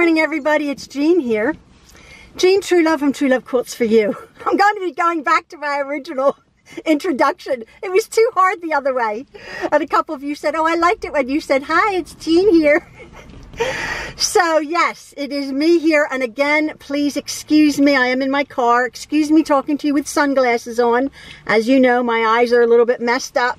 morning, everybody. It's Jean here. Jean Truelove from Truelove Quilts for you. I'm going to be going back to my original introduction. It was too hard the other way. And a couple of you said, oh, I liked it when you said, hi, it's Jean here. So yes, it is me here. And again, please excuse me. I am in my car. Excuse me talking to you with sunglasses on. As you know, my eyes are a little bit messed up.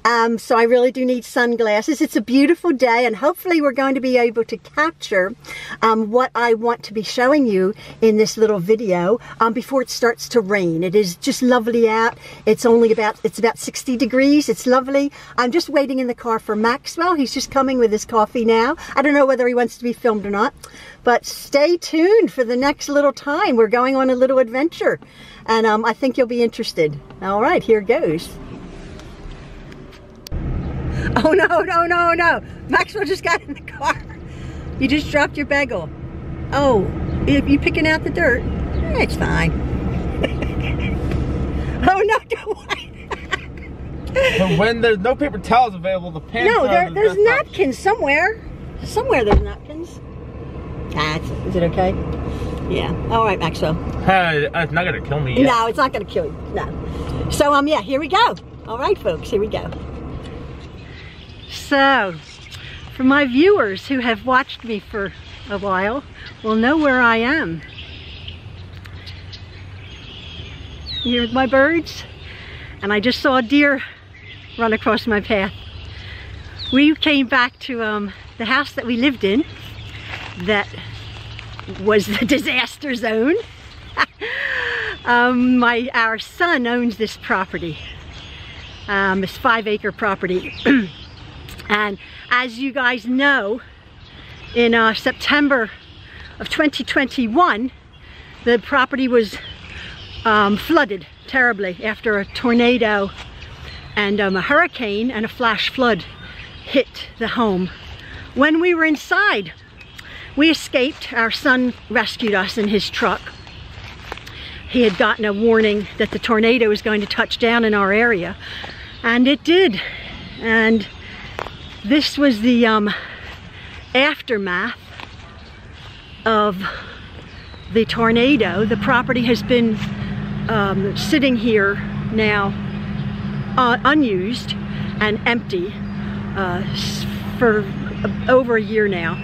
So I really do need sunglasses. It's a beautiful day, and hopefully we're going to be able to capture what I want to be showing you in this little video before it starts to rain. It is just lovely out. It's about 60 degrees. It's lovely. I'm just waiting in the car for Maxwell. He's just coming with his coffee now. I don't know whether he wants to be filmed or not, but stay tuned for the next little time. We're going on a little adventure, and I think you'll be interested. All right, here goes. Oh, no. Maxwell just got in the car. You just dropped your bagel. Oh, you picking out the dirt? It's fine. Oh, no, don't worry. But when there's no paper towels available, the pants there's napkins somewhere. Somewhere there's napkins. Is it okay? Yeah. All right, Maxwell. It's not going to kill me yet. No, it's not going to kill you. No. So, yeah, here we go. All right, folks, here we go. So, for my viewers who have watched me for a while, will know where I am. You hear my birds? And I just saw a deer run across my path. We came back to the house that we lived in that was the disaster zone. Our son owns this property. This 5-acre property. And as you guys know, in September of 2021, the property was flooded terribly after a tornado and a hurricane and a flash flood hit the home. When we were inside, we escaped. Our son rescued us in his truck. He had gotten a warning that the tornado was going to touch down in our area, and it did. And this was the aftermath of the tornado. The property has been sitting here now unused and empty for over a year now.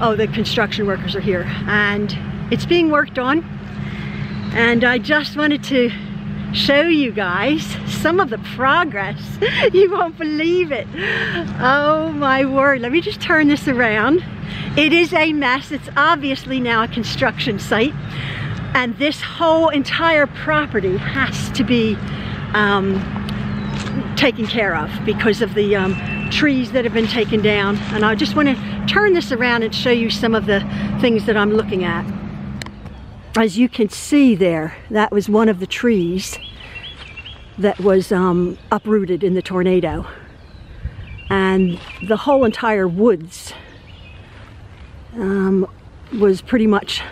Oh, the construction workers are here, and it's being worked on. And I just wanted to show you guys some of the progress. You won't believe it. Oh my word. Let me just turn this around. It is a mess. It's obviously now a construction site, and this whole entire property has to be taken care of because of the trees that have been taken down. And I just want to turn this around and show you some of the things that I'm looking at. As you can see there, that was one of the trees that was uprooted in the tornado. And the whole entire woods was pretty much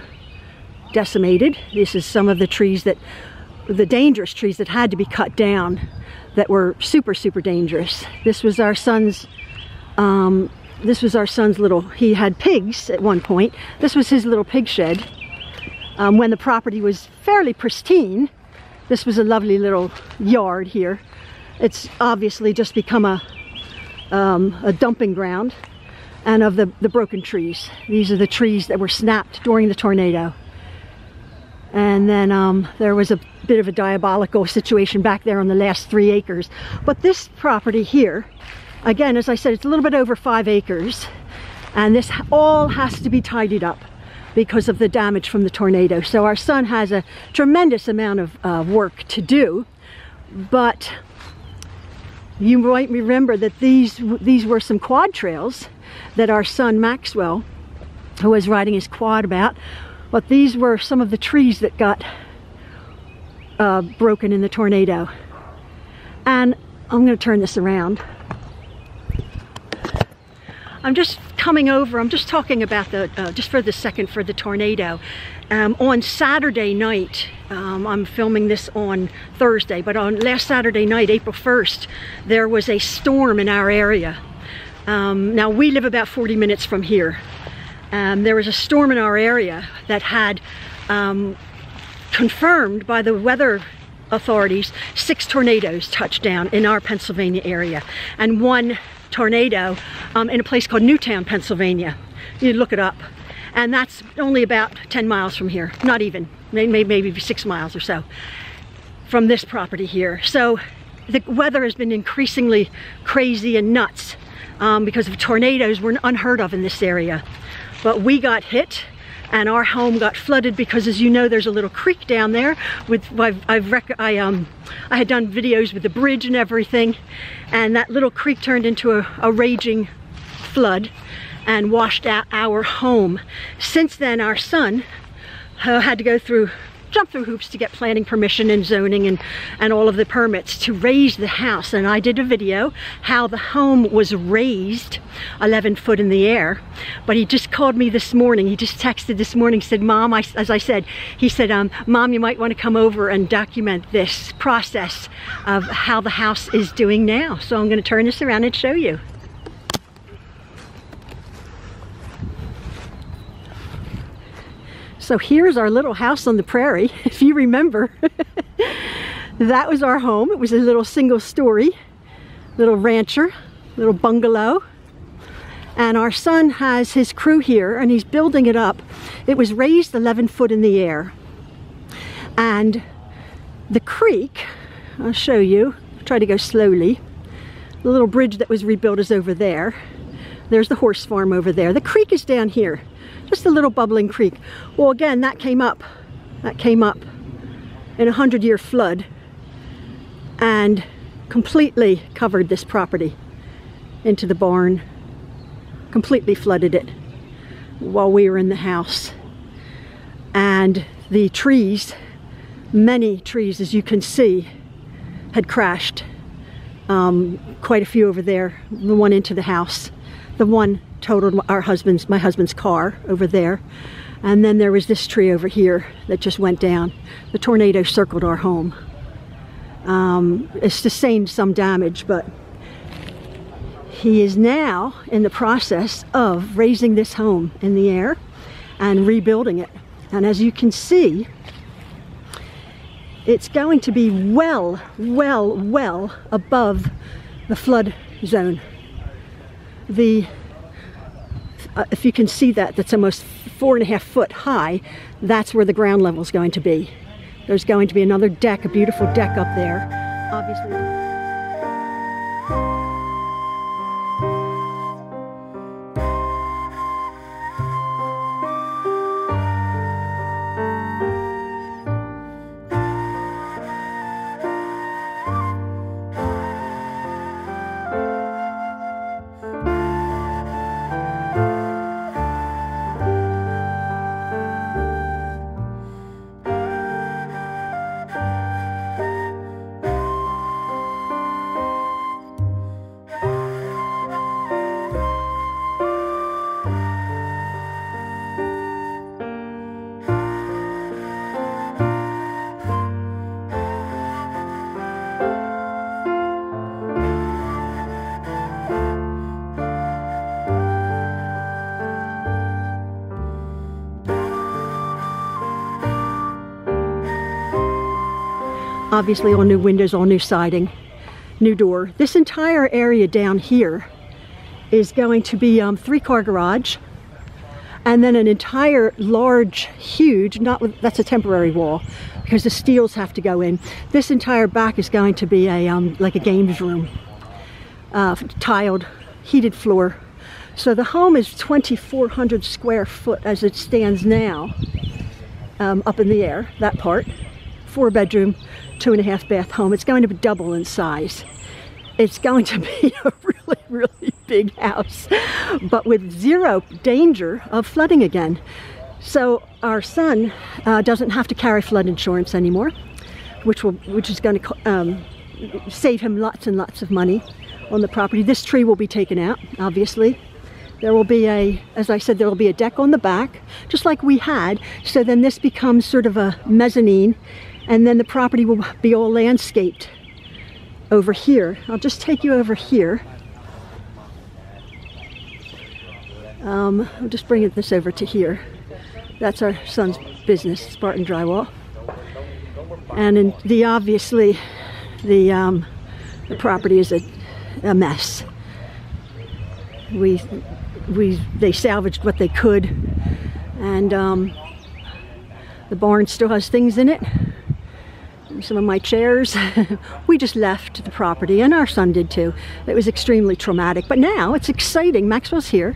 decimated. This is some of the trees the dangerous trees that had to be cut down, that were super, super dangerous. This was our son's little, he had pigs at one point. This was his little pig shed. When the property was fairly pristine, this was a lovely little yard here. It's obviously just become a dumping ground, and of the broken trees. These are the trees that were snapped during the tornado. And then there was a bit of a diabolical situation back there on the last 3 acres. But this property here, again, as I said, it's a little bit over 5 acres, and this all has to be tidied up because of the damage from the tornado. So our son has a tremendous amount of work to do, but you might remember that these were some quad trails that our son Maxwell, who was riding his quad about, but these were some of the trees that got broken in the tornado. And I'm going to turn this around. I'm just coming over, I'm just talking about just for the second, for the tornado. On Saturday night, I'm filming this on Thursday, but on last Saturday night, April 1st, there was a storm in our area. Now we live about 40 minutes from here, There was a storm in our area that had confirmed by the weather authorities 6 tornadoes touched down in our Pennsylvania area, and 1 tornado in a place called Newtown, Pennsylvania. You look it up, and that's only about 10 miles from here, not even, maybe 6 miles or so from this property here. So the weather has been increasingly crazy and nuts because of tornadoes were unheard of in this area. But we got hit, and our home got flooded because, as you know, there's a little creek down there. I had done videos with the bridge and everything, and that little creek turned into a raging flood and washed out our home. Since then, our son had to jump through hoops to get planning permission and zoning and all of the permits to raise the house. And I did a video how the home was raised 11 foot in the air. But he just called me this morning. He just texted this morning, said, Mom, as I said, he said, Mom, you might want to come over and document this process of how the house is doing now. So I'm going to turn this around and show you. So here's our little house on the prairie, if you remember. That was our home. It was a little single story, little rancher, little bungalow. And our son has his crew here, and he's building it up. It was raised 11 foot in the air. And the creek, I'll show you, I'll try to go slowly. The little bridge that was rebuilt is over there. There's the horse farm over there. The creek is down here. Just a little bubbling creek. Well, again, that came up in a 100-year flood and completely covered this property into the barn, completely flooded it while we were in the house. And the trees, many trees, as you can see, had crashed. Quite a few over there, the one into the house, the one totaled my husband's car over there, and then there was this tree over here that just went down. The tornado circled our home. It's sustained some damage, but he is now in the process of raising this home in the air and rebuilding it. And as you can see, it's going to be well above the flood zone. If you can see that, that's almost 4.5 foot high. That's where the ground level is going to be. There's going to be another deck, a beautiful deck up there, obviously. Obviously all new windows, all new siding, new door. This entire area down here is going to be 3-car garage, and then an entire large, huge, that's a temporary wall because the steels have to go in. This entire back is going to be a like a games room, tiled, heated floor. So the home is 2,400 square foot as it stands now, up in the air, that part. 4-bedroom, 2.5 bath home. It's going to be double in size. It's going to be a really big house, but with zero danger of flooding again. So our son doesn't have to carry flood insurance anymore, which is going to save him lots and lots of money on the property. This tree will be taken out, obviously. There will be as I said, there will be a deck on the back, just like we had. So then this becomes sort of a mezzanine, and then the property will be all landscaped over here. I'll just take you over here. I'm just bringing this over to here. That's our son's business, Spartan Drywall. And obviously the property is a mess. They salvaged what they could, and the barn still has things in it. Some of my chairs. We just left the property, and our son did too. It was extremely traumatic, but now it's exciting. Maxwell's here.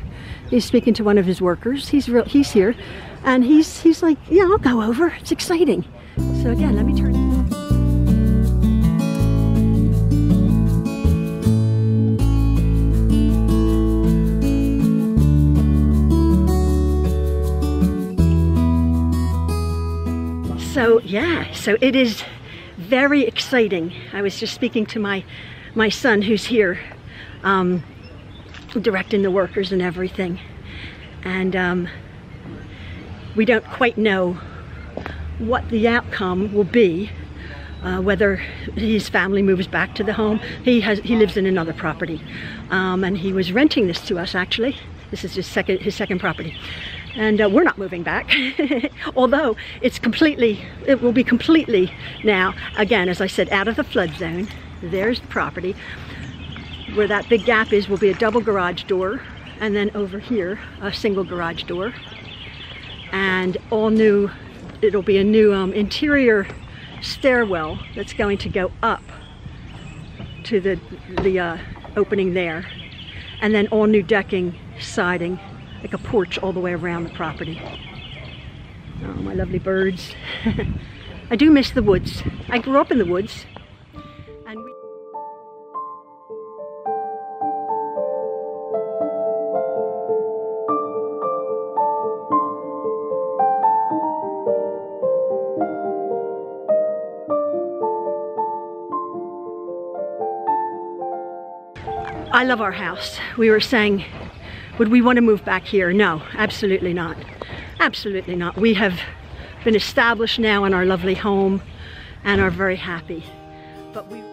He's speaking to one of his workers. He's here, and he's like, yeah, I'll go over. It's exciting. So again, let me turn. So yeah, so it is very exciting. I was just speaking to my son who's here, directing the workers and everything, and we don't quite know what the outcome will be, whether his family moves back to the home. He lives in another property, and he was renting this to us actually. This is his second property. And we're not moving back, although it will be completely now, again, as I said, out of the flood zone. There's the property. Where that big gap is will be a double garage door, and then over here, a single garage door. And all new, it'll be a new interior stairwell that's going to go up to the opening there. And then all new decking, siding, like a porch all the way around the property. Oh, my lovely birds. I do miss the woods. I grew up in the woods. And I love our house. We were saying, would we want to move back here? No, absolutely not. Absolutely not. We have been established now in our lovely home and are very happy. But we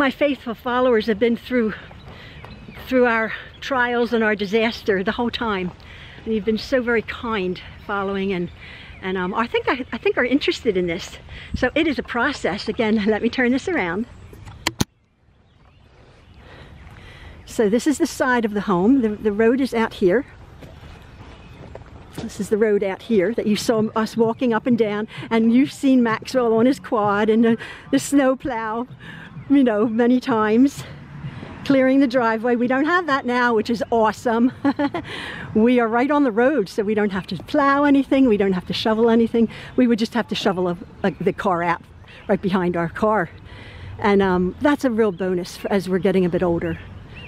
my faithful followers have been through our trials and our disaster the whole time, and you've been so very kind following, and I think are interested in this. So it is a process. Again, let me turn this around. So this is the side of the home. The road is out here. This is the road out here that you saw us walking up and down, and you've seen Maxwell on his quad and the snow plow, you know, many times, clearing the driveway. We don't have that now, which is awesome. We are right on the road, so we don't have to plow anything. We don't have to shovel anything. We would just have to shovel the car out right behind our car. And that's a real bonus as we're getting a bit older.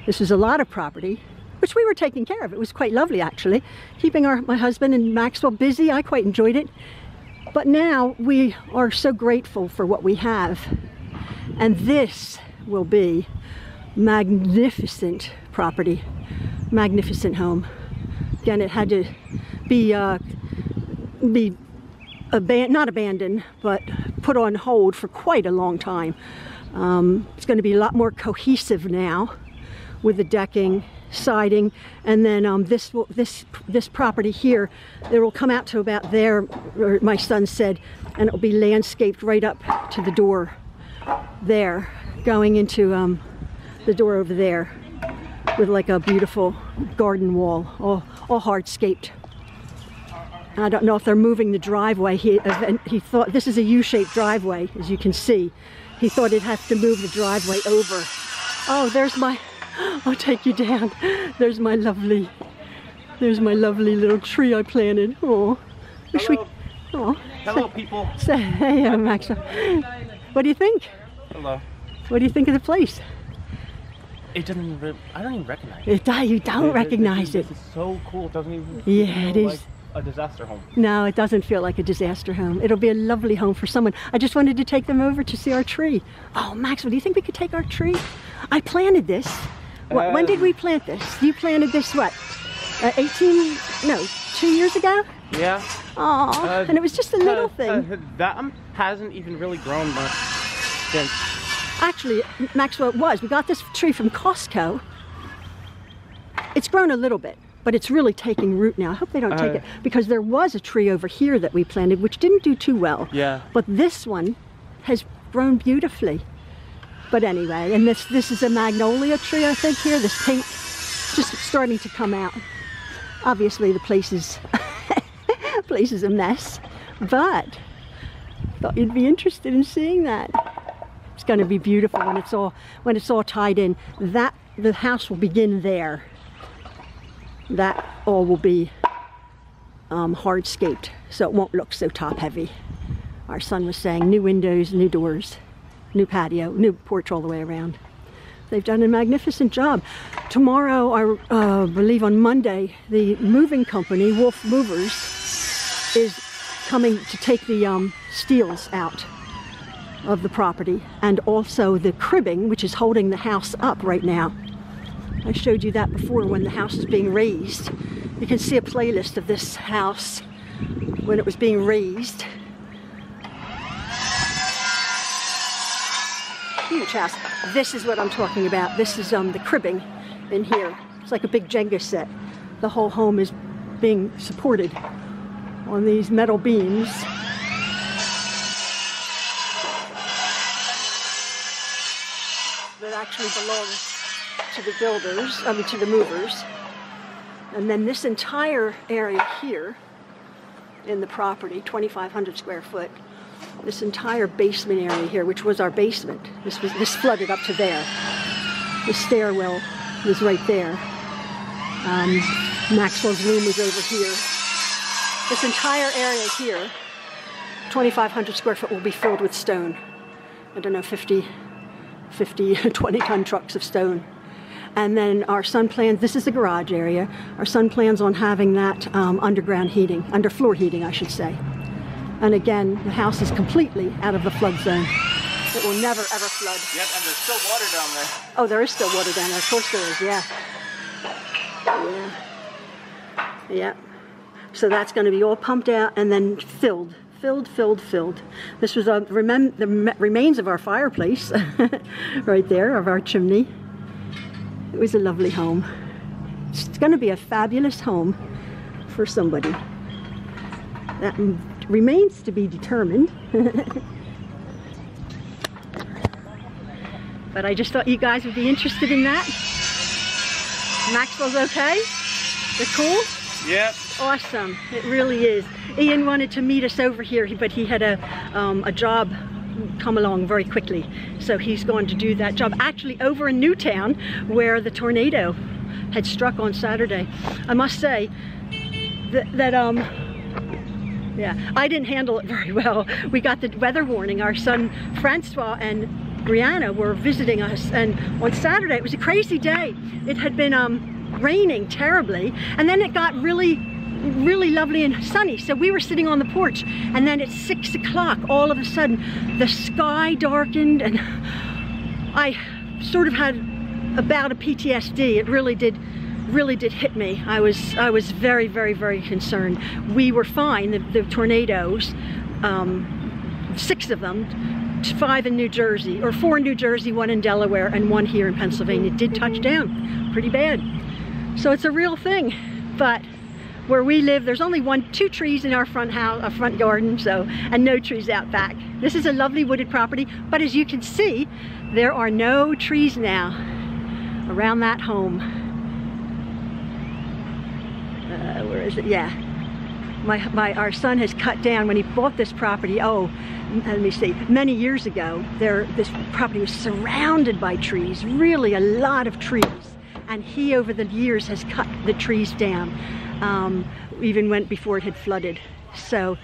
This was a lot of property, which we were taking care of. It was quite lovely, actually. Keeping my husband and Maxwell busy, I quite enjoyed it. But now we are so grateful for what we have. And this will be magnificent property, magnificent home. Again, it had to be not abandoned, but put on hold for quite a long time. It's going to be a lot more cohesive now with the decking, siding, and then this property here, it will come out to about there, or my son said, and it'll be landscaped right up to the door there, going into the door over there. with like a beautiful garden wall, all hardscaped. I don't know if they're moving the driveway. He thought this is a U-shaped driveway, as you can see. He thought he'd have to move the driveway over. Oh, there's my, I'll take you down. There's my lovely little tree I planted. Oh, wish we, oh. Hello, people. Say hey, Maxwell. What do you think? Hello. What do you think of the place? It doesn't even, I don't even recognize it. You don't recognize it. This is so cool. It doesn't even yeah, it is. Like a disaster home. No, it doesn't feel like a disaster home. It'll be a lovely home for someone. I just wanted to take them over to see our tree. Oh, Maxwell, do you think we could take our tree? I planted this. What, when did we plant this? You planted this, what, 2 years ago? Yeah. Oh, and it was just a little thing. That hasn't even really grown much since. Actually, Maxwell, it was. We got this tree from Costco. It's grown a little bit, but it's really taking root now. I hope they don't take it, because there was a tree over here that we planted which didn't do too well. Yeah. But this one has grown beautifully. But anyway, and this is a magnolia tree, I think, here. This pink just starting to come out. Obviously the place is place is a mess, but thought you'd be interested in seeing that. It's going to be beautiful when it's all tied in. That the house will begin there. That all will be hardscaped, so it won't look so top heavy. Our son was saying new windows, new doors, new patio, new porch all the way around. They've done a magnificent job. Tomorrow, I believe on Monday, the moving company, Wolf Movers, is coming to take the steels out of the property, and also the cribbing, which is holding the house up right now. I showed you that before when the house is being raised. You can see a playlist of this house when it was being raised. Huge house. This is what I'm talking about. This is the cribbing in here. It's like a big Jenga set. The whole home is being supported on these metal beams. That actually belong to the builders, to the movers. And then this entire area here in the property, 2,500 square foot, this entire basement area here, which was our basement, this flooded up to there. The stairwell was right there. Maxwell's room was over here. This entire area here, 2,500 square foot, will be filled with stone. I don't know, 50, 20-ton trucks of stone. And then our son plans, this is the garage area, our son plans on having that underground heating, underfloor heating, I should say. And again, the house is completely out of the flood zone. It will never, ever flood. Yep, and there's still water down there. Oh, there is still water down there. Of course there is, yeah. Yeah. Yeah. So that's going to be all pumped out and then filled. This was the remains of our fireplace right there, of our chimney. It was a lovely home. It's going to be a fabulous home for somebody. That remains to be determined. But I just thought you guys would be interested in that. Maxwell's okay? They're cool? Yep. Awesome. It really is. Ian wanted to meet us over here, but he had a job come along very quickly. So he's going to do that job actually over in Newtown, where the tornado had struck on Saturday. I must say that yeah, I didn't handle it very well. We got the weather warning. Our son Francois and Brianna were visiting us, and on Saturday it was a crazy day. It had been raining terribly, and then it got really lovely and sunny. So we were sitting on the porch, and then at 6 o'clock, all of a sudden, the sky darkened, and I sort of had a bout of PTSD. It really did hit me. I was very concerned. We were fine. The tornadoes, 6 of them, 5 in New Jersey, or 4 in New Jersey, 1 in Delaware, and 1 here in Pennsylvania, did touch down pretty bad. So it's a real thing. But where we live, there's only 2 trees in our front garden, and no trees out back. This is a lovely wooded property, but as you can see, there are no trees now around that home. where is it? Yeah. Our son has cut down when he bought this property. Oh, let me see, many years ago, this property was surrounded by trees, really a lot of trees. And he, over the years, has cut the trees down, even went before it had flooded. So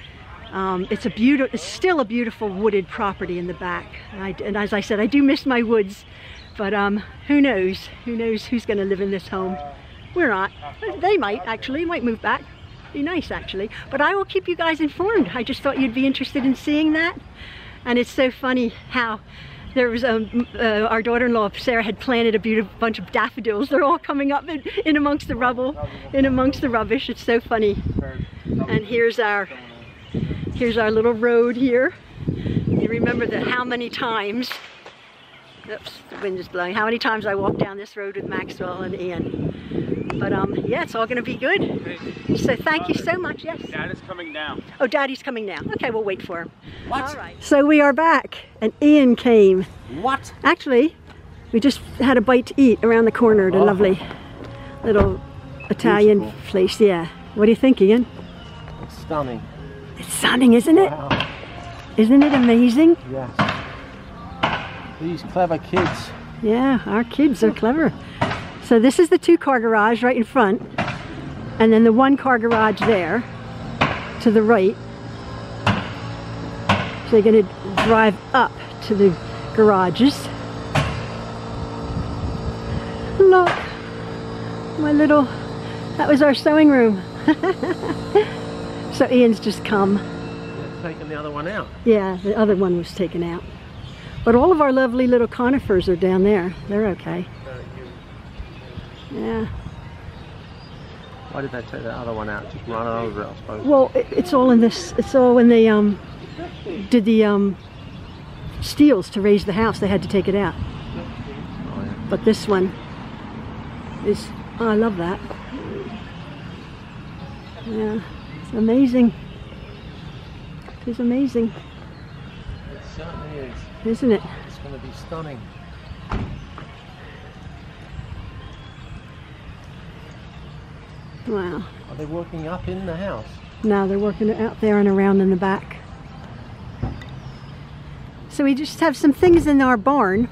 it's still a beautiful wooded property in the back. And as I said, I do miss my woods, but who knows? Who knows who's going to live in this home? We're not. They might, actually, might move back. Be nice, actually. But I will keep you guys informed. I just thought you'd be interested in seeing that. And it's so funny how there was our daughter-in-law Sarah had planted a beautiful bunch of daffodils. They're all coming up in amongst the rubble, in amongst the rubbish. It's so funny. And here's our little road here. You remember how many times, oops, the wind is blowing, how many times I walked down this road with Maxwell and Ian. But yeah, it's all going to be good. So thank you so much. Yes. Dad is coming down. Oh, Daddy's coming now. Okay, we'll wait for him. What? All right. So we are back, and Ian came. What? Actually, we just had a bite to eat around the corner at a lovely little Italian place. Yeah. What do you think, Ian? It's stunning. It's stunning, isn't it? Wow. Isn't it amazing? Yes. These clever kids. Yeah, our kids are clever. So this is the 2-car garage right in front, and then the 1-car garage there to the right. So you're going to drive up to the garages. Look, that was our sewing room. So Ian's just come. They're taking the other one out. Yeah, the other one was taken out. But all of our lovely little conifers are down there. They're okay. Yeah. Why did they take the other one out? Just run it over it, I suppose. Well, it's all in this. It's all when they did the steels to raise the house. They had to take it out. Oh, yeah. But this one is. Oh, I love that. Yeah, it's amazing. It's amazing. It certainly is. Isn't it? It's going to be stunning. Wow. Are they working up in the house? No, they're working out there and around in the back. So we just have some things in our barn.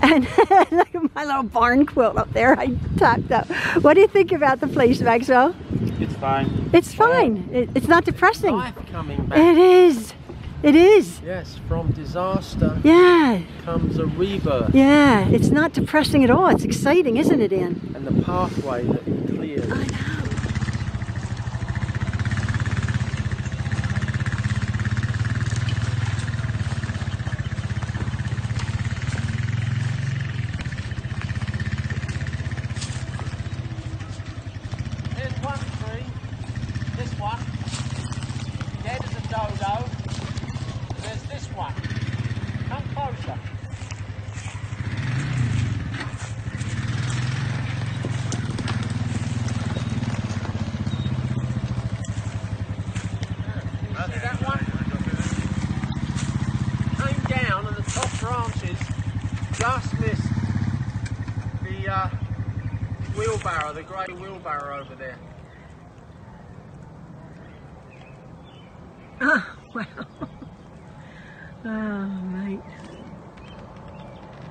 And look at my little barn quilt up there I tacked up. What do you think about the place, Maxwell? It's fine. It's fine. It's not depressing. Life coming back. It is. It is. Yes, from disaster comes a rebirth. Yeah, it's not depressing at all. It's exciting, isn't it, Ian? And the pathway that it clears. I know. Here's one tree. This one. Dead as a dodo. There's this one. Come closer. See that one? Came down and the top branches just missed the wheelbarrow, the grey wheelbarrow over there. Oh, wow. Oh, mate.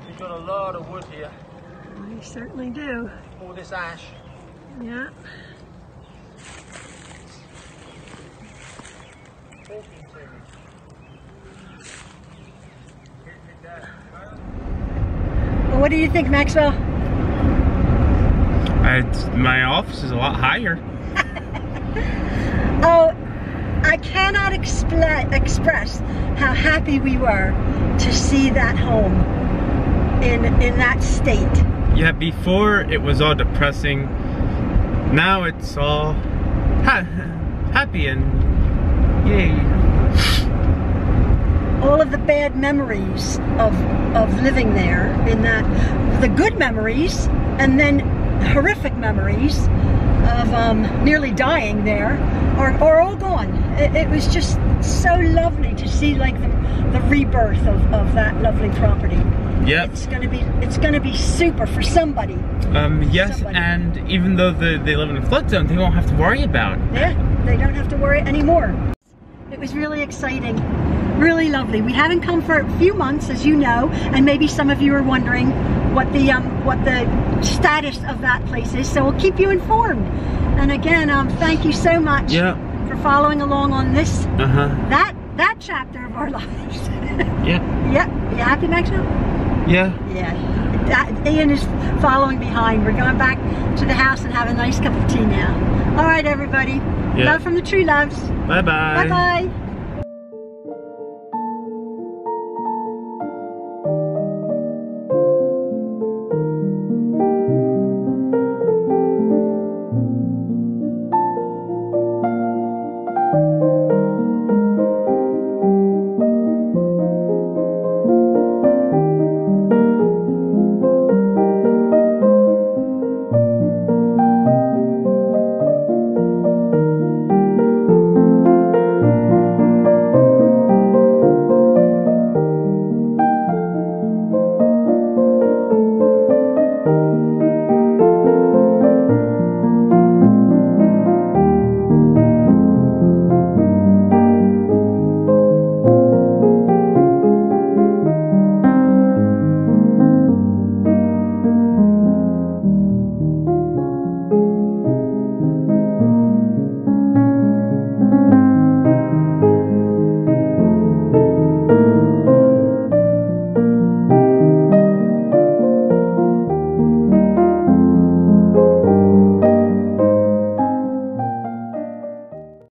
We've got a lot of wood here. We certainly do. All this ash. Yeah. Talking to me. Well, what do you think, Maxwell? My office is a lot higher. Oh, I cannot express how happy we were to see that home in that state. Yeah, before it was all depressing. Now it's all happy and yay. All of the bad memories of living there, in that, the good memories, and then horrific memories of nearly dying there are all gone. It was just so lovely to see, like, the rebirth of that lovely property. Yep. It's gonna be super for somebody. Yes, and even though they live in a flood zone, they won't have to worry about it. Yeah, they don't have to worry anymore. It was really exciting, really lovely. We haven't come for a few months, as you know, and maybe some of you are wondering what the status of that place is. So we'll keep you informed. And again, thank you so much for following along on this that chapter of our lives. Yeah. Yeah. You happy, Maxwell? Yeah. Yeah. Ian is following behind. We're going back to the house and have a nice cup of tea now. All right, everybody. Love from the Trueloves. Bye-bye. Bye-bye.